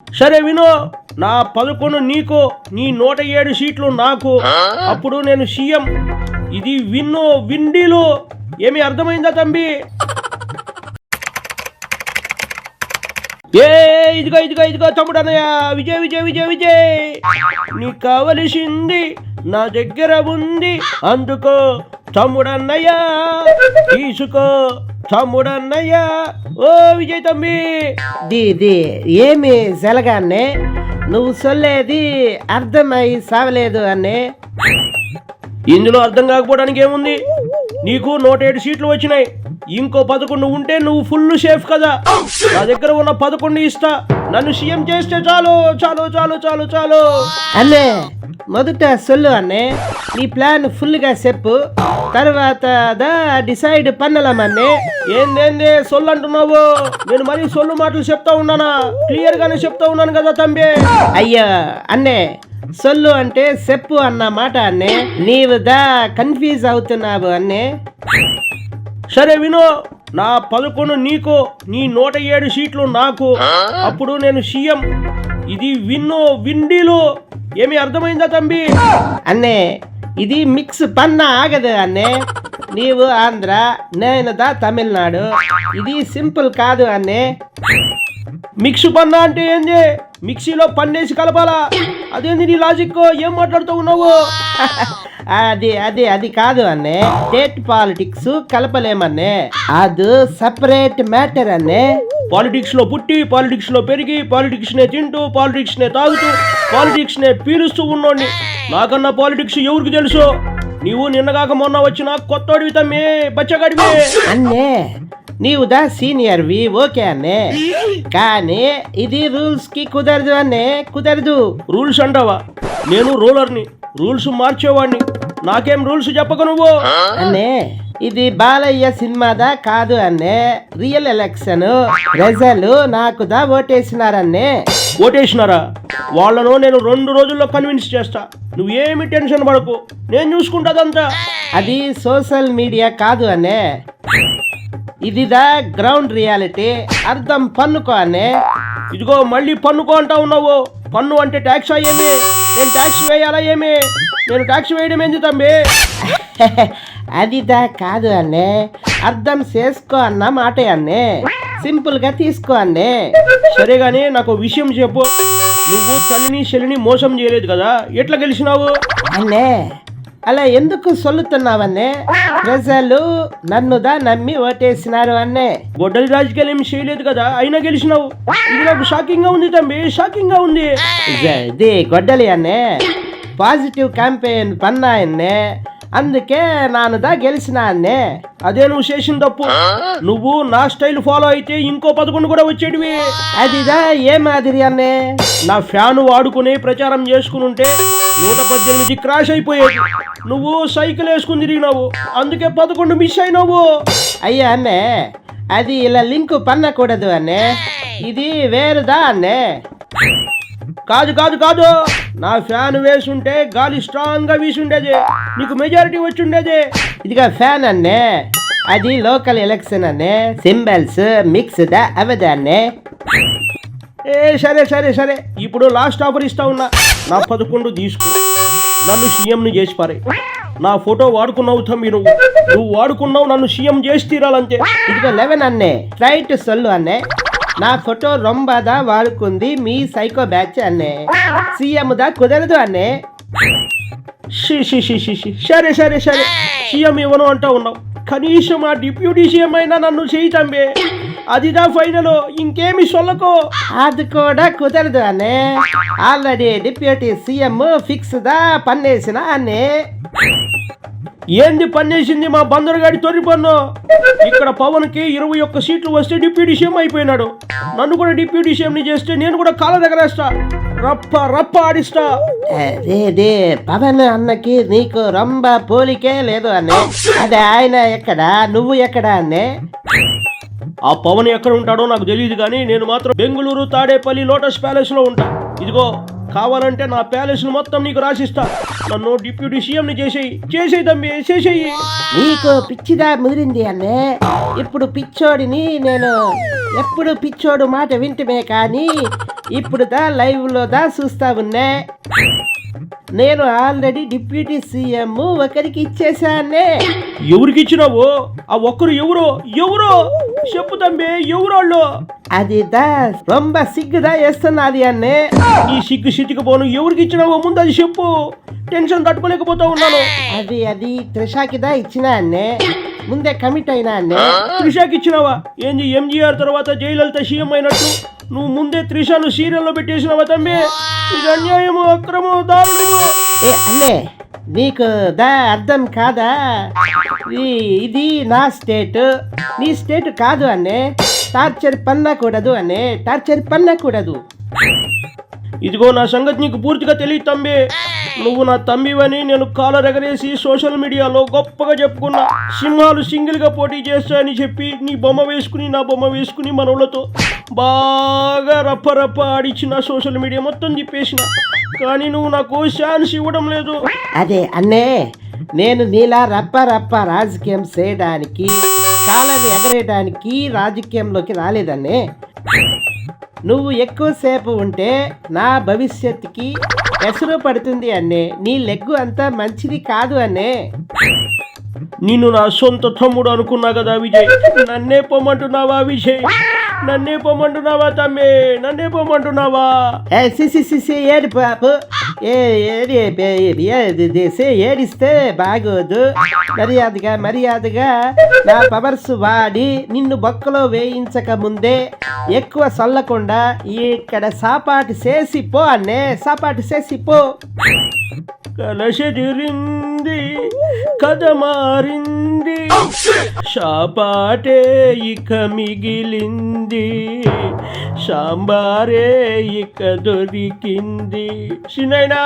సరే విను, నా 11 నీకు, నీ 107 సీట్లు నాకు. అప్పుడు నేను సీఎం. ఇది విన్ను విండీలు. ఏమి అర్థమైందా తంబి? ఏ ఇదిగో ఇదిగో ఇదిగో తమ్ముడు అన్నయ్య, విజయ్ విజయ్ విజయ్ విజయ్, నీకు కావలసింది నా దగ్గర ఉంది. అందుకో తమ్ముడన్నయ్య, తీసుకో తమ్ముడన్నయ్య. ఓ విజయ్ తమ్మి. ది ఏమి జలగానే, నువ్వు సొల్లేది అర్థమై సావలేదు అన్నే. ఇందులో అర్థం కాకపోవడానికి ఏముంది? నీకు 107 సీట్లు వచ్చినాయి. ఇంకో 11 ఉంటే నువ్వు ఫుల్ సేఫ్ కదా. నా దగ్గర ఉన్న 11 ఇస్తా. నన్ను సీఎం చేస్తే చాలు చాలు చాలు చాలు చాలు. అన్నే మొదట సొల్లు అన్నే, నీ ప్లాన్ ఫుల్గా చెప్పు, తర్వాత దా డిసైడ్ పన్నలమన్నే. ఏందేందే సొల్లు అంటున్నావు? నేను మరీ సొల్లు మాటలు చెప్తా ఉన్నానా? క్లియర్ గానే చెప్తా ఉన్నాను కదా తంబి. అయ్యా అన్నే, సొల్లు అంటే చెప్పు అన్న మాట అన్నే, నీవు దా కన్ఫ్యూజ్ అవుతున్నావు అన్నే. సరే విను, నా 11 నీకు, నీ 107 సీట్లు నాకు. అప్పుడు నేను సీఎం. ఇది విన్ను విండీలు. ఏమి అర్థమైందా తంబి? అన్నే ఇది మిక్స్ పన్న ఆగదు అన్నే. నీవు ఆంధ్ర, నేను దా తమిళనాడు. ఇది సింపుల్ కాదు అన్నే. మిక్స్ పన్నా అంటే ఏంది? మిక్సీలో పన్నేసి కలపాలా? అదేంది నీ లాజిక్? ఏం మాట్లాడుతూ ఉన్నావు? అది అది అది కాదు అన్నే, స్టేట్ పాలిటిక్స్ కలపలేమన్నే, అది సపరేట్ మ్యాటర్ అన్నే. పాలిటిక్స్ లో పుట్టి, పాలిటిక్స్ లో పెరిగి, పాలిటిక్స్ నే తింటూ, పాలిటిక్స్ నే తాగుతూ, పాలిటిక్స్ నే పీలుస్తూ ఉన్నోడిని. నాకన్నా పాలిటిక్స్ ఎవరికి తెలుసు? నీవు నిన్నగాక మొన్న వచ్చిన కొత్తోడివి తమ్మి, బచ్చగాడివి. అన్నే నీవు దా సీనియర్వి ఓకే అన్నే, కానీ ఇది రూల్స్ కి కుదరదు అన్నే, కుదరదు. రూల్స్ అంటావా? నేను రూలర్ని, రూల్స్ మార్చేవాడిని. నాకేం రూల్స్ చెప్పక నువ్వు. అన్నే ఇది బాలయ్య సినిమాదా కాదు అన్నే, రియల్ ఎలక్షన్. ప్రజలు నాకు దా ఓటేసినారన్నే. ఓటేసినారా? వాళ్ళను నేను 2 రోజుల్లో కన్విన్స్ చేస్తా. నువ్వేమి టెన్షన్ పడకు, నేను చూసుకుంటాదంతా. అది సోషల్ మీడియా కాదు అన్నే, ఇది దా గ్రౌండ్ రియాలిటీ. అర్థం పన్నుకో అన్నే. ఇదిగో మళ్ళీ పన్నుకో అంటా ఉన్నావు. పన్ను అంటే ట్యాక్స్ అయ్యేమి? నేను ట్యాక్స్ వేయాలా ఏమి? నేను ట్యాక్స్ వేయడం ఏంది తంబి? అది దా కాదు అన్నే, అర్థం చేసుకో అన్న మాట అన్నే, సింపుల్ గా తీసుకో అన్నే. సరే గానీ నాకు విషయం చెప్పు. నువ్వు తల్లిని చెల్లిని మోసం చేయలేదు కదా, ఎట్లా గెలిచినావు? అన్నే అలా ఎందుకు సొల్లుతున్నావన్నే? ప్రజలు నన్ను దా నమ్మి ఓటేసినారు అన్నే. గొడ్డలి రాజకీయాలు ఏమి చేయలేదు కదా, అయినా గెలిచినావు. ఇది నాకు షాకింగ్ గా ఉంది తంబి, షాకింగ్ గా ఉంది. ఇది గొడ్డలి అన్నే, పాజిటివ్ క్యాంపెయిన్ పన్నా అన్నే, అందుకే నాను దా గెలిచిన అన్నే. అదే నువ్వు చేసిన తప్పు. నువ్వు నా స్టైల్ ఫాలో అయితే ఇంకో 11 కూడా వచ్చేటివి. అదిదా ఏ మాదిరి అన్నే? నా ఫ్యాను వాడుకుని ప్రచారం చేసుకుని ఉంటే 118 క్రాష్ అయిపోయేది. నువ్వు సైకిల్ వేసుకుని తిరిగినావు, అందుకే 11 మిస్ అయినావు. అయ్యా అన్నే, అది ఇలా లింక్ పన్నకూడదు అన్నే, ఇది వేరుదా అన్నే. కాదు కాదు కాదు, నా ఫ్యాన్ వేసుంటే గాలి స్ట్రాంగ్ గా వీసుండేది, నీకు మెజారిటీ వచ్చిండేది. ఇదిగా ఫ్యాన్ అన్నే, అది లోకల్ ఎలక్షన్ అన్నే, సింబల్స్ మిక్స్ దా అవదా అన్నే. ఏ సరే సరే సరే, ఇప్పుడు లాస్ట్ ఆఫర్ ఇస్తా ఉన్నా. నా 11 తీసుకో, నన్ను సీఎంని చేసి పారే. నా ఫోటో వాడుకున్నావు తమ్మి, నువ్వు వాడుకున్నావు, నన్ను సీఎం చేసి తీరాలంతే. ఇదిగో 11 అన్నే, రైట్ సొల్లు అన్నే. నా ఫోటో రొంబదా వాడుకుంది మీ సైకో బ్యాచ్ అన్నే, సీఎం దా కుదరదు అన్నే. సరే సరే సరే, సీఎం ఇవ్వను అంటా ఉన్నావు, కనీసం ఆ డిప్యూటీ సీఎం అయినా నన్ను చేయి తంబే. అదిదా ఫైనల్, ఇంకేమి సొల్లకు. అది కూడా కుదరదు అన్నే, ఆల్రెడీ డిప్యూటీ సీఎం ఫిక్స్ దా పన్నేసిన అన్నే. ఏంది పన్నేసింది? మా బందరుగాడి తొరి పన్ను. ఇక్కడ పవన్ కి 21 సీట్లు వస్తే డిప్యూటీ సీఎం అయిపోయినాడు. నన్ను కూడా డిప్యూటీ సీఎంని చేస్తే నేను కూడా కాళ్ళ దగ్గర వేస్తా, రప్ప రప్ప ఆడిస్తా. అదే పవన్ అన్నకి నీకు రొంబ పోలికే లేదు అన్నే. అదే ఆయన ఎక్కడ, నువ్వు ఎక్కడ అన్నే? ఆ పవన్ ఎక్కడ ఉంటాడో నాకు తెలియదు, కానీ నేను మాత్రం బెంగళూరు తాడేపల్లి లోటస్ ప్యాలెస్ లో ఉంటా. ఇదిగో కావాలంటే నా ప్యాలెస్ ను మొత్తం నీకు రాసిస్తా. నన్ను డిప్యూటీ సీఎంని చేసేయి తమ్మి, చేసేయి. నీకు పిచ్చిదా ముదిరింది అన్నే. ఇప్పుడు పిచ్చోడిని నేను ఎప్పుడు పిచ్చోడు మాట వింటమే కానీ ఇప్పుడు లైవ్ లో చూస్తా ఉన్నా. నేను ఆల్రెడీ డిప్యూటీ సీఎం ఒకరికి ఇచ్చేసానే. ఎవరికి ఇచ్చినావు? ఆ ఒక్కరు ఎవరో చెప్పు తంబి, ఎవరోళ్ళు? అది రొంబ సిగ్గుదా వేస్తున్నది అన్నే. ఈ సిగ్గు సిటికి ఎవరికి ఇచ్చినావో ముందు అది చెప్పు, టెన్షన్ తట్టుకోలేకపోతా ఉన్నాను. అది త్రిషాకిదా ఇచ్చినా అన్నే, ముందే కమిట్ అయినా అన్నే. త్రిషాకి ఇచ్చినావా? ఏంది ఎంజీఆర్ తర్వాత జయలలిత సీఎం అయినట్టు నువ్వు ముందే త్రిషాను సీరియల్లో పెట్టేసినావా తంబి? ఇది అన్యాయము, అక్రమము, దారుణము. అన్నే నీకు అర్థం కాదా? ఇది నా స్టేట్, నీ స్టేట్ కాదు అన్నే. టార్చర్ పన్నకూడదు అన్నే, టార్చర్ పన్నకూడదు. ఇదిగో నా సంగతి నీకు పూర్తిగా తెలియదు తంబి. నువ్వు నా తంబివని నేను కాలర్ ఎగరేసి సోషల్ మీడియాలో గొప్పగా చెప్పుకున్నా. సింహాలు సింగిల్ గా పోటీ చేస్తాయని చెప్పి నీ బొమ్మ వేసుకుని నా బొమ్మ వేసుకుని మనోళ్ళతో బాగా రప్ప ఆడిచ్చిన సోషల్ మీడియా మొత్తం తిప్పేసిన. కానీ నువ్వు నాకు ఛాన్స్ ఇవ్వడం లేదు. అదే అన్నే, నేను నీలా రప్ప రాజకీయం చేయడానికి, కాలర్ ఎగరేయడానికి రాజకీయంలోకి రాలేదన్నే. నువ్వు ఎక్కువసేపు ఉంటే నా భవిష్యత్తుకి ఎసరు పడుతుంది అన్నే. నీ లెగ్గు అంతా మంచిది కాదు అన్నే. నిన్ను నా సొంత తమ్ముడు అనుకున్నా కదా విజయ్. నన్నే పొమ్మంటున్నావా విజయ్? నన్నే పొమ్మంటున్నావా తమ్మి? నన్నే పొమ్మంటున్నావా? ఏడు పాపు, ఏడిస్తే బాగోదు. మర్యాదగా నా పవర్స్ వాడి నిన్ను బొక్కలో వేయించక ముందే ఎక్కువ చల్లకుండా ఇక్కడ సాపాటు చేసి పో అన్నే, సాపాటు చేసి పో. కలశదిరింది, కథ మారింది, శాపాటే ఇక మిగిలింది, సాంబారే ఇక దొరికింది. సినైనా